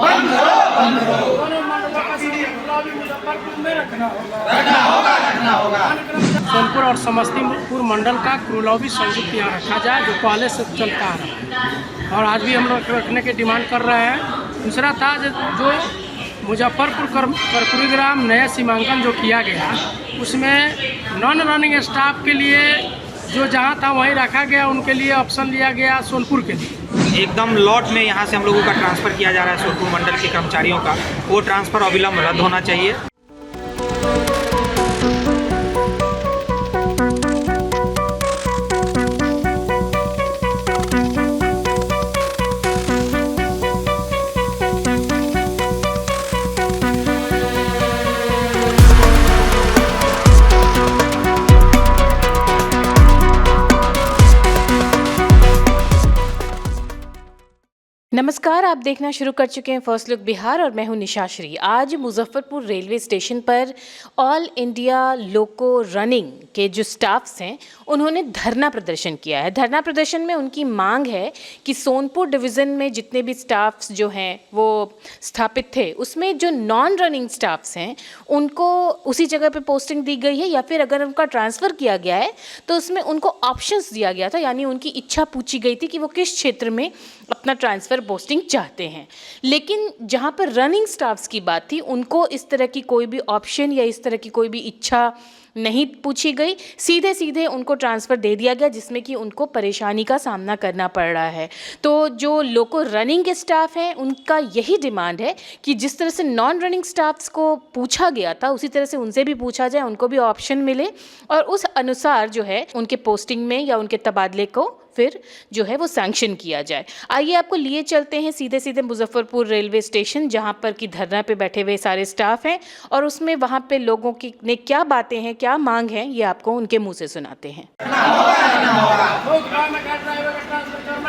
बंद करो, बंद करो। दोनों मंडलों का गुलाबी मुजफ्फरपुर में रखना होगा, रखना होगा, रखना होगा। सोनपुर और समस्तीपुर मंडल का क्रूलॉबी संयुक्त यहाँ रखा जाए, जो पहले से चलता आ रहा है और आज भी हम लोग रखने की डिमांड कर रहे हैं। दूसरा था जो मुजफ्फरपुर कर्पूरी ग्राम नया सीमांकन जो किया गया, उसमें नॉन रनिंग स्टाफ के लिए जो जहाँ था वहीं रखा गया, उनके लिए ऑप्शन लिया गया सोनपुर के लिए। एकदम लॉट में यहाँ से हम लोगों का ट्रांसफ़र किया जा रहा है सोनपुर मंडल के कर्मचारियों का, वो ट्रांसफ़र अविलंब रद्द होना चाहिए। नमस्कार, आप देखना शुरू कर चुके हैं फर्स्ट लुक बिहार और मैं हूं निशा श्री। आज मुजफ्फरपुर रेलवे स्टेशन पर ऑल इंडिया लोको रनिंग के जो स्टाफ्स हैं उन्होंने धरना प्रदर्शन किया है। धरना प्रदर्शन में उनकी मांग है कि सोनपुर डिवीज़न में जितने भी स्टाफ्स जो हैं वो स्थापित थे, उसमें जो नॉन रनिंग स्टाफ्स हैं उनको उसी जगह पे पोस्टिंग दी गई है, या फिर अगर उनका ट्रांसफ़र किया गया है तो उसमें उनको ऑप्शंस दिया गया था, यानी उनकी इच्छा पूछी गई थी कि वो किस क्षेत्र में अपना ट्रांसफ़र पोस्टिंग चाहते हैं। लेकिन जहाँ पर रनिंग स्टाफ्स की बात थी, उनको इस तरह की कोई भी ऑप्शन या इस तरह की कोई भी इच्छा नहीं पूछी गई, सीधे सीधे उनको ट्रांसफ़र दे दिया गया, जिसमें कि उनको परेशानी का सामना करना पड़ रहा है। तो जो लोको रनिंग के स्टाफ हैं उनका यही डिमांड है कि जिस तरह से नॉन रनिंग स्टाफ्स को पूछा गया था उसी तरह से उनसे भी पूछा जाए, उनको भी ऑप्शन मिले और उस अनुसार जो है उनके पोस्टिंग में या उनके तबादले को फिर जो है वो सैंक्शन किया जाए। आइए आपको लिए चलते हैं सीधे सीधे मुजफ्फरपुर रेलवे स्टेशन, जहाँ पर कि धरना पे बैठे हुए सारे स्टाफ हैं और उसमें वहाँ पे लोगों की ने क्या बातें हैं, क्या मांग है, ये आपको उनके मुंह से सुनाते हैं।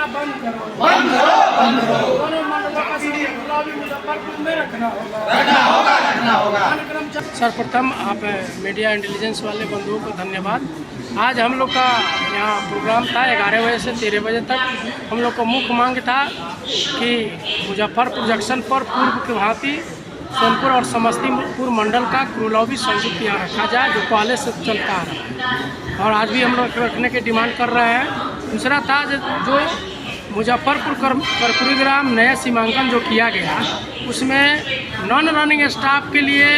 बंद करो, बंद करो। दोनों मंडलों का गुलाबी मुजफ्फरपुर में रखना होगा, रखना होगा, रखना होगा। सर्वप्रथम आप मीडिया इंटेलिजेंस वाले बंधुओं को धन्यवाद। आज हम लोग का यहाँ प्रोग्राम था 11 बजे से 13 बजे तक। हम लोग का मुख्य मांग था कि मुजफ्फरपुर जंक्शन पर पूर्व की भांति सोनपुर और समस्तीपुर मंडल का क्रूलॉबी संयुक्त यहाँ रखा जाए, जो पहले से चलता आ रहा है और आज भी हम लोग रखने की डिमांड कर रहे हैं। दूसरा था जो मुजफ्फरपुर कर्पूरी ग्राम नया सीमांकन जो किया गया, उसमें नॉन रनिंग स्टाफ के लिए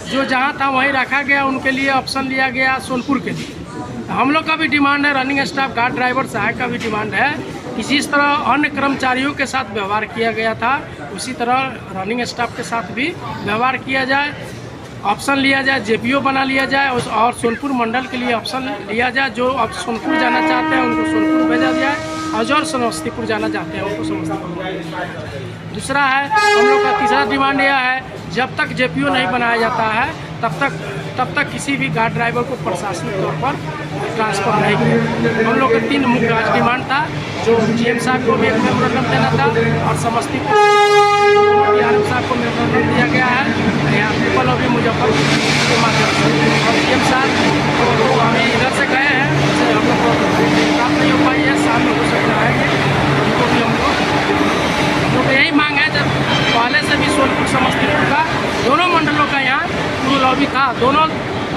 जो जहाँ था वहीं रखा गया, उनके लिए ऑप्शन लिया गया सोनपुर के लिए। हम लोग का भी डिमांड है, रनिंग स्टाफ गार्ड ड्राइवर सहायक का भी डिमांड है कि जिस तरह अन्य कर्मचारियों के साथ व्यवहार किया गया था उसी तरह रनिंग स्टाफ के साथ भी व्यवहार किया जाए, ऑप्शन लिया जाए, जेपीओ बना लिया जाए और सोनपुर मंडल के लिए ऑप्शन लिया जाए। जो अब सोनपुर जाना चाहते हैं उनको सोनपुर भेजा जाए और जो समस्तीपुर जाना चाहते हैं उनको समस्तीपुर भेजा जाए। दूसरा है, हम लोग का तीसरा डिमांड यह है, जब तक जेपीओ नहीं बनाया जाता है तब तक किसी भी गार्ड ड्राइवर को प्रशासनिक तौर पर ट्रांसफ़र नहीं किया। हम लोग का 3 मुख्य आज डिमांड था, जो जीएम साहब को भी एक मेमोरेंडम देना था और समस्तीपुर डीआरएम साहब को मेमोरेंडम दिया गया है यहाँ ट्रिपल ओबी मुजफ्फरपुर के माध्यम से, और जीएम साहब तो हमें इधर से गए हैं, हम लोग को प्राप्त नहीं हो पाई है, शाम में हो सकता है उनको भी हम लोग यही मांग है। जब पहले से भी सोनपुर समस्तीपुर का दोनों मंडलों का यहाँ क्रूलॉबी था, दोनों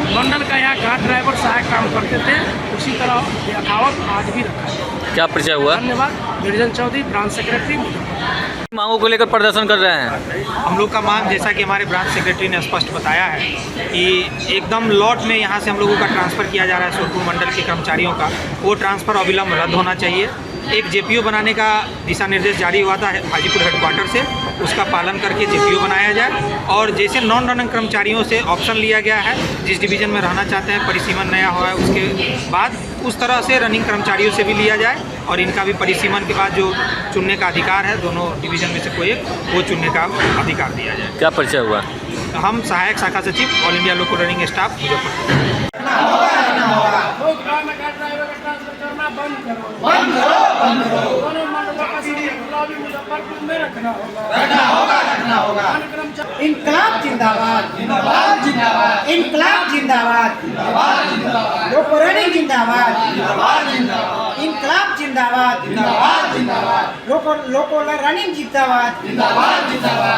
मंडल का यहाँ गार्ड ड्राइवर सहायक काम करते थे, उसी तरह यथावत आज भी रखा है। क्या परिचय हुआ? धन्यवाद। Girijan Chaudhary, branch secretary. मांगों को लेकर प्रदर्शन कर रहे हैं हम लोग का मांग, जैसा कि हमारे ब्रांच सेक्रेटरी ने स्पष्ट बताया है कि एकदम लॉट में यहाँ से हम लोगों का ट्रांसफ़र किया जा रहा है सोनपुर मंडल के कर्मचारियों का, वो ट्रांसफ़र अविलंब रद्द होना चाहिए। एक जेपीओ बनाने का दिशा निर्देश जारी हुआ था हाजीपुर हेडक्वार्टर से, उसका पालन करके जेपीओ बनाया जाए। और जैसे नॉन रनिंग कर्मचारियों से ऑप्शन लिया गया है, जिस डिवीज़न में रहना चाहते हैं, परिसीमन नया हुआ है उसके बाद, उस तरह से रनिंग कर्मचारियों से भी लिया जाए और इनका भी परिसीमन के बाद जो चुनने का अधिकार है, दोनों डिवीज़न में से कोई एक, वो चुनने का अधिकार दिया जाए। क्या परिचय हुआ? हम सहायक शाखा सचिव ऑल इंडिया लोको रनिंग स्टाफ मुजफ्फरपुर। बंद करो, बंद करो। दोनों मंडलों का गुलाबी मुजफ्फरपुर में रखना होगा, रखना होगा, रखना होगा। इनकलाब जिंदाबाद, जिंदाबाद, जिंदाबाद। इनकलाब जिंदाबाद, जिंदाबाद, जिंदाबाद। लोको रनिंग जिंदाबाद, जिंदाबाद, जिंदाबाद। इनकलाब जिंदाबाद, जिंदाबाद, जिंदाबाद। लोको रनिंग जिंदाबाद, जिंदाबाद, जिंदाबाद।